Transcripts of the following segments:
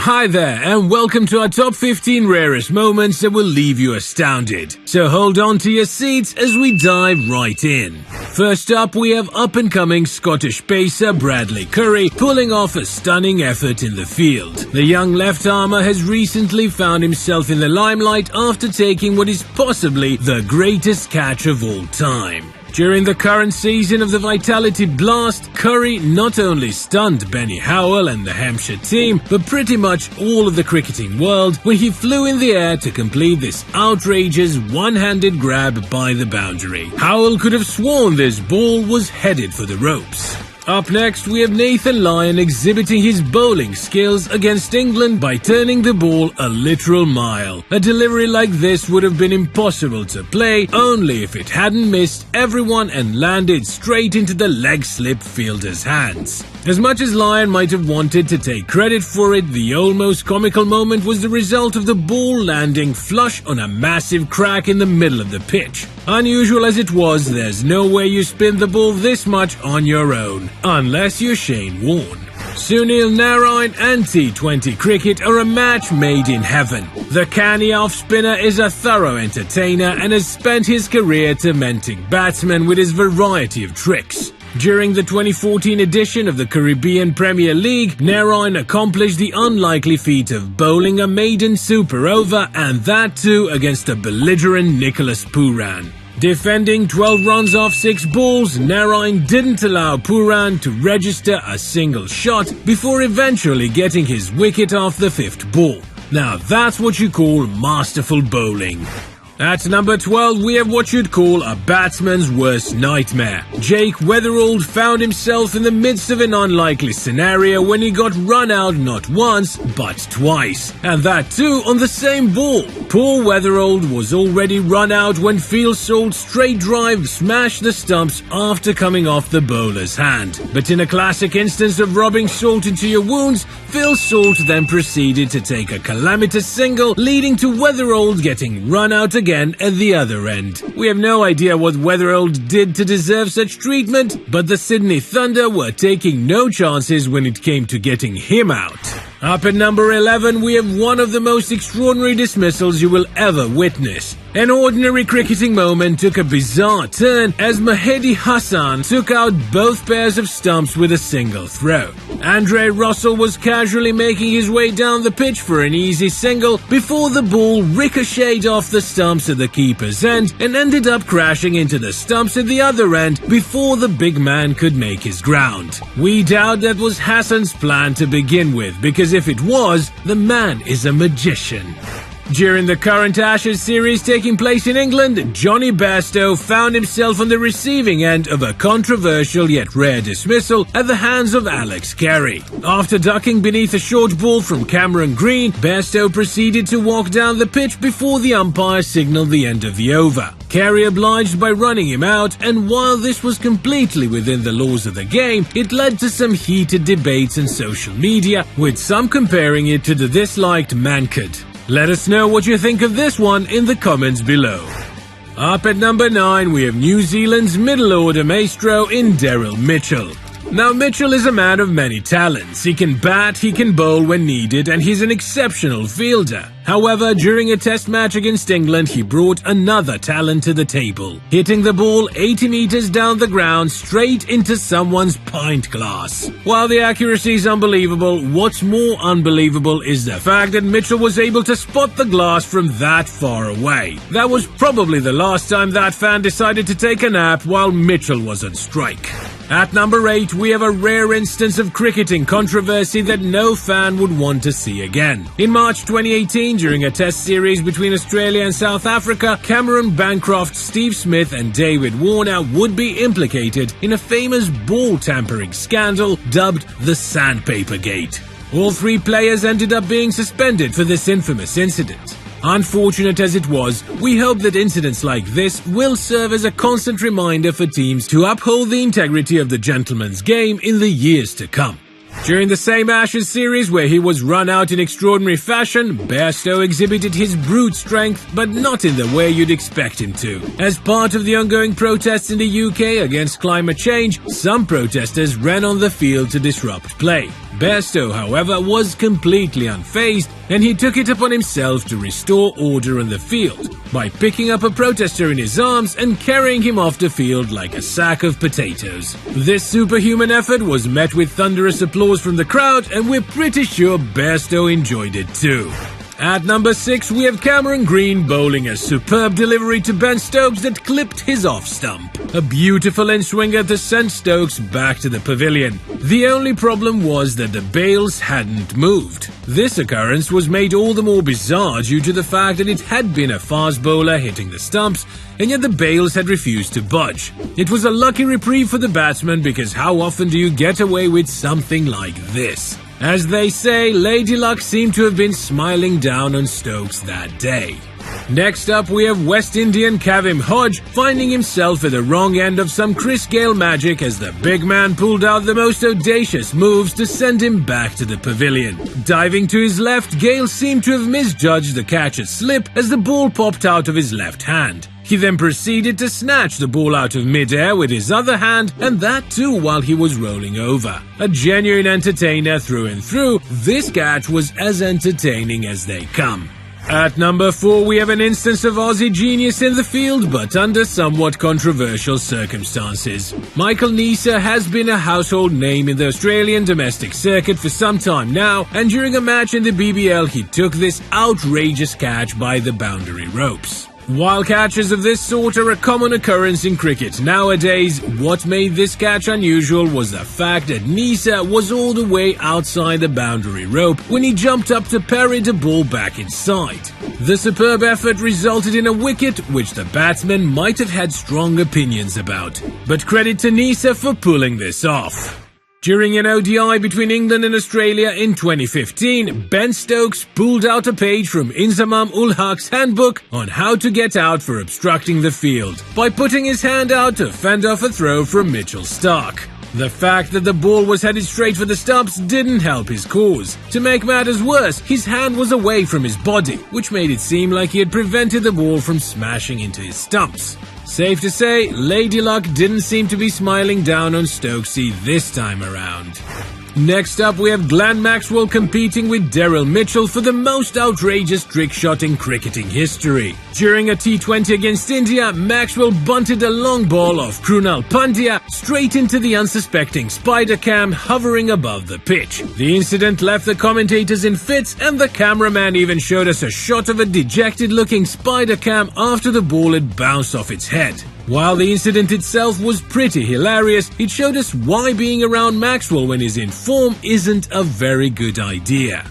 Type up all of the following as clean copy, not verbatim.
Hi there, and welcome to our top 15 rarest moments that will leave you astounded. So hold on to your seats as we dive right in. First up, we have up-and-coming Scottish pacer Bradley Curry pulling off a stunning effort in the field. The young left-armer has recently found himself in the limelight after taking what is possibly the greatest catch of all time. During the current season of the Vitality Blast, Curry not only stunned Benny Howell and the Hampshire team, but pretty much all of the cricketing world when he flew in the air to complete this outrageous one-handed grab by the boundary. Howell could have sworn this ball was headed for the ropes. Up next, we have Nathan Lyon exhibiting his bowling skills against England by turning the ball a literal mile. A delivery like this would have been impossible to play only if it hadn't missed everyone and landed straight into the leg slip fielder's hands. As much as Lyon might have wanted to take credit for it, the almost comical moment was the result of the ball landing flush on a massive crack in the middle of the pitch. Unusual as it was, there's no way you spin the ball this much on your own, unless you're Shane Warne. Sunil Narine and T20 cricket are a match made in heaven. The canny off-spinner is a thorough entertainer and has spent his career tormenting batsmen with his variety of tricks. During the 2014 edition of the Caribbean Premier League, Narine accomplished the unlikely feat of bowling a maiden super over, and that too against a belligerent Nicholas Pooran. Defending 12 runs off 6 balls, Narine didn't allow Pooran to register a single shot before eventually getting his wicket off the 5th ball. Now that's what you call masterful bowling. At number 12, we have what you'd call a batsman's worst nightmare. Jake Weatherald found himself in the midst of an unlikely scenario when he got run out not once, but twice. And that too on the same ball. Poor Weatherald was already run out when Phil Salt's straight drive smashed the stumps after coming off the bowler's hand. But in a classic instance of rubbing salt into your wounds, Phil Salt then proceeded to take a calamitous single, leading to Weatherald getting run out again at the other end. We have no idea what Weatherald did to deserve such treatment, but the Sydney Thunder were taking no chances when it came to getting him out. Up at number 11, we have one of the most extraordinary dismissals you will ever witness. An ordinary cricketing moment took a bizarre turn as Mahedi Hassan took out both pairs of stumps with a single throw. Andre Russell was casually making his way down the pitch for an easy single before the ball ricocheted off the stumps at the keeper's end and ended up crashing into the stumps at the other end before the big man could make his ground. We doubt that was Hassan's plan to begin with, because if it was, the man is a magician. During the current Ashes series taking place in England, Johnny Bairstow found himself on the receiving end of a controversial yet rare dismissal at the hands of Alex Carey. After ducking beneath a short ball from Cameron Green, Bairstow proceeded to walk down the pitch before the umpire signalled the end of the over. Carey obliged by running him out, and while this was completely within the laws of the game, it led to some heated debates on social media, with some comparing it to the disliked Mankad. Let us know what you think of this one in the comments below. Up at number 9, we have New Zealand's middle order maestro in Daryl Mitchell. Now, Mitchell is a man of many talents. He can bat, he can bowl when needed, and he's an exceptional fielder. However, during a test match against England, he brought another talent to the table, hitting the ball 80 meters down the ground straight into someone's pint glass. While the accuracy is unbelievable, what's more unbelievable is the fact that Mitchell was able to spot the glass from that far away. That was probably the last time that fan decided to take a nap while Mitchell was on strike. At number 8, we have a rare instance of cricketing controversy that no fan would want to see again. In March 2018, during a test series between Australia and South Africa, Cameron Bancroft, Steve Smith and David Warner would be implicated in a famous ball tampering scandal dubbed the Sandpaper Gate. All 3 players ended up being suspended for this infamous incident. Unfortunate as it was, we hope that incidents like this will serve as a constant reminder for teams to uphold the integrity of the gentleman's game in the years to come. During the same Ashes series where he was run out in extraordinary fashion, Bairstow exhibited his brute strength, but not in the way you'd expect him to. As part of the ongoing protests in the UK against climate change, some protesters ran on the field to disrupt play. Bairstow, however, was completely unfazed, and he took it upon himself to restore order on the field by picking up a protester in his arms and carrying him off the field like a sack of potatoes. This superhuman effort was met with thunderous applause from the crowd, and we're pretty sure Bairstow enjoyed it too. At number 6, we have Cameron Green bowling a superb delivery to Ben Stokes that clipped his off stump. A beautiful in-swinger that sent Stokes back to the pavilion. The only problem was that the bails hadn't moved. This occurrence was made all the more bizarre due to the fact that it had been a fast bowler hitting the stumps, and yet the bails had refused to budge. It was a lucky reprieve for the batsman, because how often do you get away with something like this? As they say, Lady Luck seemed to have been smiling down on Stokes that day. Next up, we have West Indian Kavem Hodge finding himself at the wrong end of some Chris Gayle magic as the big man pulled out the most audacious moves to send him back to the pavilion. Diving to his left, Gayle seemed to have misjudged the catcher's slip as the ball popped out of his left hand. He then proceeded to snatch the ball out of midair with his other hand, and that too while he was rolling over. A genuine entertainer through and through, this catch was as entertaining as they come. At number 4, we have an instance of Aussie genius in the field, but under somewhat controversial circumstances. Michael Neser has been a household name in the Australian domestic circuit for some time now, and during a match in the BBL he took this outrageous catch by the boundary ropes. While catches of this sort are a common occurrence in cricket nowadays, what made this catch unusual was the fact that Neser was all the way outside the boundary rope when he jumped up to parry the ball back inside. The superb effort resulted in a wicket which the batsman might have had strong opinions about, but credit to Neser for pulling this off. During an ODI between England and Australia in 2015, Ben Stokes pulled out a page from Inzamam ul Haq's handbook on how to get out for obstructing the field by putting his hand out to fend off a throw from Mitchell Starc. The fact that the ball was headed straight for the stumps didn't help his cause. To make matters worse, his hand was away from his body, which made it seem like he had prevented the ball from smashing into his stumps. Safe to say, Lady Luck didn't seem to be smiling down on Stokesy this time around. Next up, we have Glenn Maxwell competing with Daryl Mitchell for the most outrageous trick shot in cricketing history. During a T20 against India, Maxwell bunted a long ball off Krunal Pandya straight into the unsuspecting spider cam hovering above the pitch. The incident left the commentators in fits, and the cameraman even showed us a shot of a dejected-looking spider cam after the ball had bounced off its head. While the incident itself was pretty hilarious, it showed us why being around Maxwell when he's in form isn't a very good idea.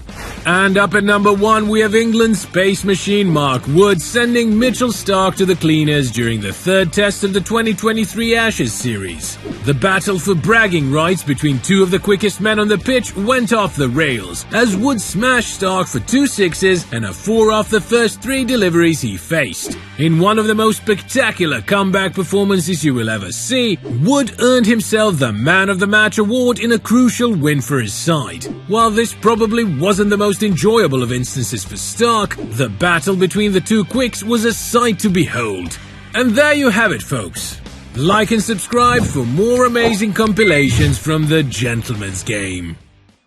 And up at number 1, we have England's space machine Mark Wood sending Mitchell Starc to the cleaners during the third test of the 2023 Ashes series. The battle for bragging rights between two of the quickest men on the pitch went off the rails, as Wood smashed Starc for 2 sixes and a 4 off the first 3 deliveries he faced. In one of the most spectacular comeback performances you will ever see, Wood earned himself the Man of the Match award in a crucial win for his side. While this probably wasn't the most enjoyable of instances for Starc, the battle between the two quicks was a sight to behold. And there you have it, folks. Like and subscribe for more amazing compilations from the Gentleman's Game.